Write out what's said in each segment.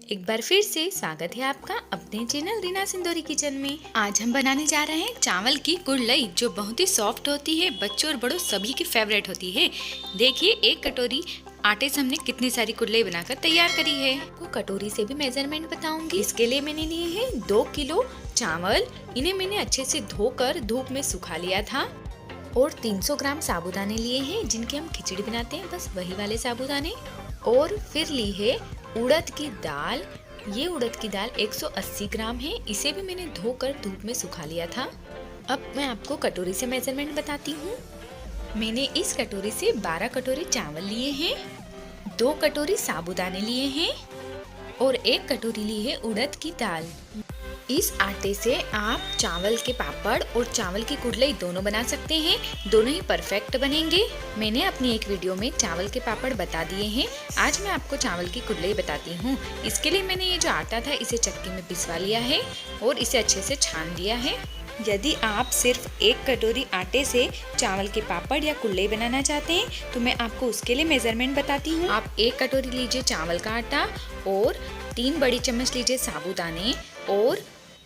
एक बार फिर से स्वागत है आपका अपने चैनल रीना सिंदूरी किचन में। आज हम बनाने जा रहे हैं चावल की कुड़लई, जो बहुत ही सॉफ्ट होती है, बच्चों और बड़ों सभी की फेवरेट होती है। देखिए, एक कटोरी आटे से हमने कितनी सारी कुड़लई बनाकर तैयार करी है। आपको कटोरी से भी मेजरमेंट बताऊंगी। इसके लिए मैंने लिए है 2 किलो चावल। इन्हें मैंने अच्छे से धोकर धूप में सुखा लिया था। और 300 ग्राम साबूदाने लिए हैं, जिनके हम खिचड़ी बनाते हैं, बस वही वाले साबूदाने। और फिर ली है उड़द की दाल। ये उड़द की दाल 180 ग्राम है। इसे भी मैंने धोकर धूप में सुखा लिया था। अब मैं आपको कटोरी से मेजरमेंट बताती हूँ। मैंने इस कटोरी से 12 कटोरी चावल लिए हैं, 2 कटोरी साबूदाने लिए हैं और 1 कटोरी ली है उड़द की दाल। इस आटे से आप चावल के पापड़ और चावल की कुड़लई दोनों बना सकते हैं। दोनों ही परफेक्ट बनेंगे। मैंने अपनी एक वीडियो में चावल के पापड़ बता दिए हैं। आज मैं आपको चावल की कुड़लई बताती हूँ। इसके लिए मैंने ये जो आटा था, इसे चक्की में पिसवा लिया है और इसे अच्छे से छान लिया है। यदि आप सिर्फ 1 कटोरी आटे से चावल के पापड़ या कुड़लई बनाना चाहते हैं तो मैं आपको उसके लिए मेजरमेंट बताती हूँ। आप 1 कटोरी लीजिए चावल का आटा और 3 बड़ी चम्मच लीजिए साबूदाने और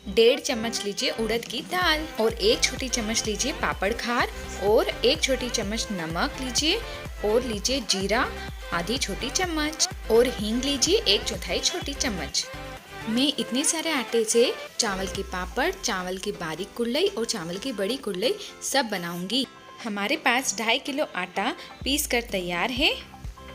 1.5 चम्मच लीजिए उड़द की दाल और 1 छोटी चम्मच लीजिए पापड़ खार और 1 छोटी चम्मच नमक लीजिए और लीजिए जीरा आधी छोटी चम्मच और हींग लीजिए 1/4 छोटी चम्मच। मैं इतने सारे आटे से चावल के पापड़, चावल की बारीक कुड़लई और चावल की बड़ी कुड़लई सब बनाऊंगी। हमारे पास 2.5 किलो आटा पीस कर तैयार है।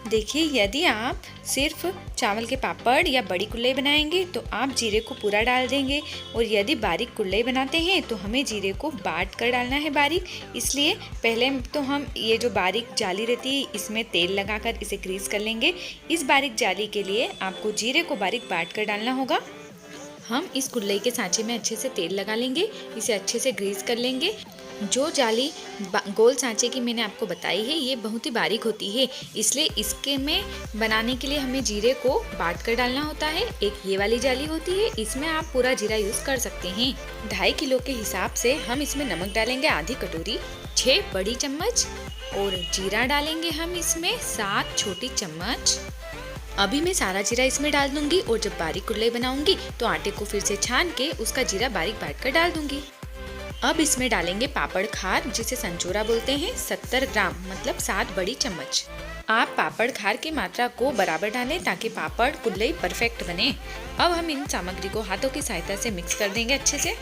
देखिए, यदि आप सिर्फ चावल के पापड़ या बड़ी कुड़लई बनाएंगे तो आप जीरे को पूरा डाल देंगे, और यदि बारीक कुड़लई बनाते हैं तो हमें जीरे को बाट कर डालना है बारीक। इसलिए पहले तो हम ये जो बारीक जाली रहती है, इसमें तेल लगाकर इसे ग्रीस कर लेंगे। इस बारीक जाली के लिए आपको जीरे को बारीक बाट कर डालना होगा। हम इस कुड़लई के सांचे में अच्छे से तेल लगा लेंगे, इसे अच्छे से ग्रीस कर लेंगे। जो जाली गोल सांचे की मैंने आपको बताई है, ये बहुत ही बारीक होती है, इसलिए इसके में बनाने के लिए हमें जीरे को बाट कर डालना होता है। एक ये वाली जाली होती है, इसमें आप पूरा जीरा यूज़ कर सकते हैं। 2.5 किलो के हिसाब से हम इसमें नमक डालेंगे आधी कटोरी, 6 बड़ी चम्मच, और जीरा डालेंगे हम इसमें 7 छोटी चम्मच। अभी मैं सारा जीरा इसमें डाल दूंगी और जब बारीक कुड़लई बनाऊंगी तो आटे को फिर से छान के उसका जीरा बारीक बाट कर डाल दूंगी। अब इसमें डालेंगे पापड़ खार, जिसे संचोरा बोलते हैं, 70 ग्राम मतलब 7 बड़ी चम्मच। आप पापड़ खार की मात्रा को बराबर डालें ताकि पापड़ कुड़लई परफेक्ट बने। अब हम इन सामग्री को हाथों की सहायता से मिक्स कर देंगे अच्छे से।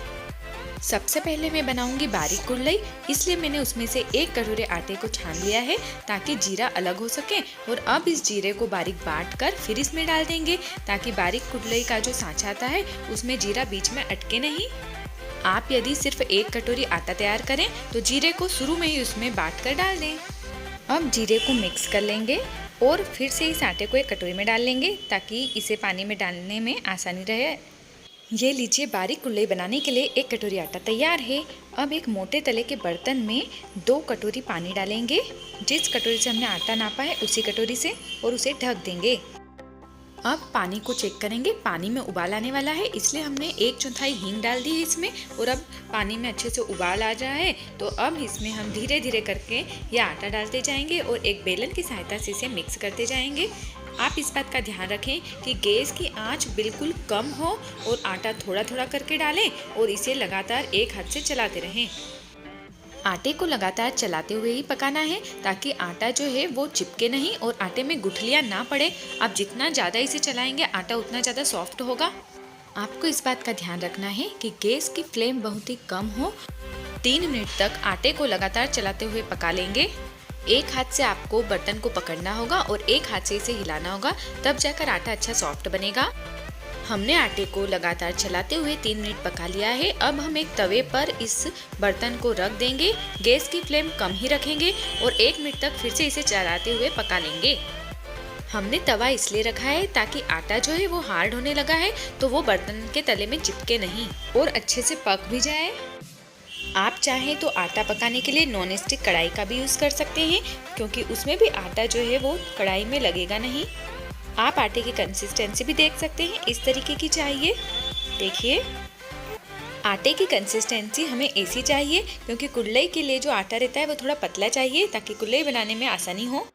सबसे पहले मैं बनाऊंगी बारीक कुड़लई, इसलिए मैंने उसमें से 1 कटोरे आटे को छान लिया है ताकि जीरा अलग हो सके। और अब इस जीरे को बारीक बाट कर फिर इसमें डाल देंगे ताकि बारीक कुड़लई का जो सांचा आता है उसमें जीरा बीच में अटके नहीं। आप यदि सिर्फ 1 कटोरी आटा तैयार करें तो जीरे को शुरू में ही उसमें बाट कर डाल दें। अब जीरे को मिक्स कर लेंगे और फिर से इस आटे को 1 कटोरी में डाल लेंगे ताकि इसे पानी में डालने में आसानी रहे। ये लीजिए, बारीक कुड़लई बनाने के लिए 1 कटोरी आटा तैयार है। अब एक मोटे तले के बर्तन में 2 कटोरी पानी डालेंगे, जिस कटोरी से हमने आटा नापा है उसी कटोरी से, और उसे ढक देंगे। अब पानी को चेक करेंगे। पानी में उबाल आने वाला है, इसलिए हमने 1/4 हींग डाल दी है इसमें। और अब पानी में अच्छे से उबाल आ रहा है तो अब इसमें हम धीरे धीरे करके ये आटा डालते जाएंगे और एक बेलन की सहायता से इसे मिक्स करते जाएंगे। आप इस बात का ध्यान रखें कि गैस की आंच बिल्कुल कम हो और आटा थोड़ा थोड़ा करके डालें और इसे लगातार एक हाथ से चलाते रहें। आटे को लगातार चलाते हुए ही पकाना है ताकि आटा जो है वो चिपके नहीं और आटे में गुठलियाँ ना पड़े। आप जितना ज़्यादा इसे चलाएंगे आटा उतना ज़्यादा सॉफ्ट होगा। आपको इस बात का ध्यान रखना है कि गैस की फ्लेम बहुत ही कम हो। 3 मिनट तक आटे को लगातार चलाते हुए पका लेंगे। एक हाथ से आपको बर्तन को पकड़ना होगा और एक हाथ से इसे हिलाना होगा, तब जाकर आटा अच्छा सॉफ्ट बनेगा। हमने आटे को लगातार चलाते हुए 3 मिनट पका लिया है। अब हम एक तवे पर इस बर्तन को रख देंगे। गैस की फ्लेम कम ही रखेंगे और 1 मिनट तक फिर से इसे चलाते हुए पका लेंगे। हमने तवा इसलिए रखा है ताकि आटा जो है वो हार्ड होने लगा है तो वो बर्तन के तले में चिपके नहीं और अच्छे से पक भी जाए। आप चाहें तो आटा पकाने के लिए नॉन स्टिक कढ़ाई का भी यूज़ कर सकते हैं, क्योंकि उसमें भी आटा जो है वो कढ़ाई में लगेगा नहीं। आप आटे की कंसिस्टेंसी भी देख सकते हैं, इस तरीके की चाहिए। देखिए, आटे की कंसिस्टेंसी हमें ऐसी चाहिए, क्योंकि कुड़लई के लिए जो आटा रहता है वो थोड़ा पतला चाहिए ताकि कुड़लई बनाने में आसानी हो।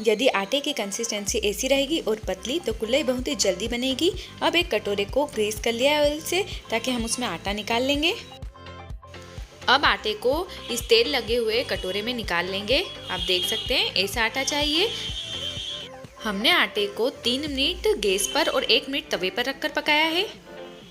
यदि आटे की कंसिस्टेंसी ऐसी रहेगी और पतली तो कुल्लई बहुत ही जल्दी बनेगी। अब एक कटोरे को ग्रीस कर लिया है ऑयल से, ताकि हम उसमें आटा निकाल लेंगे। अब आटे को इस तेल लगे हुए कटोरे में निकाल लेंगे। आप देख सकते हैं ऐसा आटा चाहिए। हमने आटे को 3 मिनट गैस पर और 1 मिनट तवे पर रखकर पकाया है।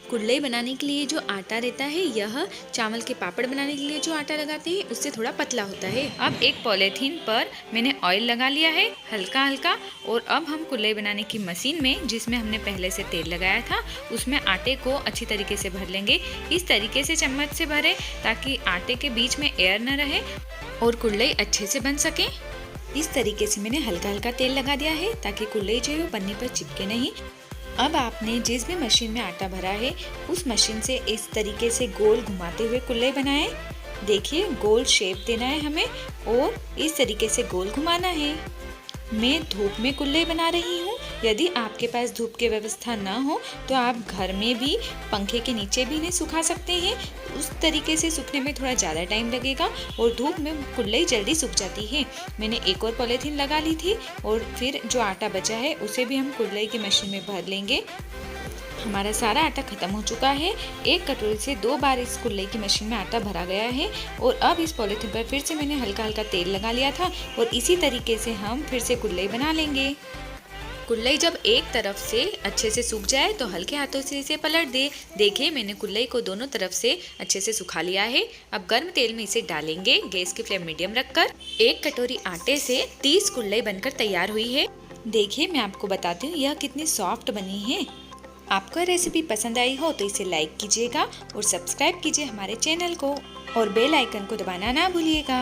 कुल्लई बनाने के लिए जो आटा रहता है, यह चावल के पापड़ बनाने के लिए जो आटा लगाते हैं उससे थोड़ा पतला होता है। अब एक पॉलीथीन पर मैंने ऑयल लगा लिया है हल्का हल्का, और अब हम कुल्लई बनाने की मशीन में, जिसमें हमने पहले से तेल लगाया था, उसमें आटे को अच्छी तरीके से भर लेंगे। इस तरीके से चम्मच से भरें ताकि आटे के बीच में एयर न रहे और कुल्लई अच्छे से बन सके। इस तरीके से मैंने हल्का हल्का तेल लगा दिया है ताकि कुल्लई जो है वो पन्नी पर चिपके नहीं। अब आपने जिस भी मशीन में आटा भरा है उस मशीन से इस तरीके से गोल घुमाते हुए कुल्लई बनाएं। देखिए गोल शेप देना है हमें और इस तरीके से गोल घुमाना है। मैं धूप में कुल्लई बना रही हूँ। यदि आपके पास धूप की व्यवस्था ना हो तो आप घर में भी पंखे के नीचे भी इन्हें सुखा सकते हैं। उस तरीके से सूखने में थोड़ा ज़्यादा टाइम लगेगा और धूप में कुल्लई जल्दी सूख जाती है। मैंने एक और पॉलीथीन लगा ली थी और फिर जो आटा बचा है उसे भी हम कुल्लई की मशीन में भर लेंगे। हमारा सारा आटा खत्म हो चुका है। एक कटोरी से 2 बार इस कुल्लई की मशीन में आटा भरा गया है और अब इस पॉलीथीन पर फिर से मैंने हल्का हल्का तेल लगा लिया था और इसी तरीके से हम फिर से कुल्लई बना लेंगे। कुल्लई जब एक तरफ से अच्छे से सूख जाए तो हल्के हाथों से इसे पलट दे। देखिए मैंने कुल्लई को दोनों तरफ से अच्छे से सुखा लिया है। अब गर्म तेल में इसे डालेंगे, गैस की फ्लेम मीडियम रखकर। एक कटोरी आटे से 30 कुल्लई बनकर तैयार हुई है। देखिए मैं आपको बताती हूँ यह कितनी सॉफ्ट बनी है। आपको रेसिपी पसंद आई हो तो इसे लाइक कीजिएगा और सब्सक्राइब कीजिए हमारे चैनल को और बेल आइकन को दबाना ना भूलिएगा।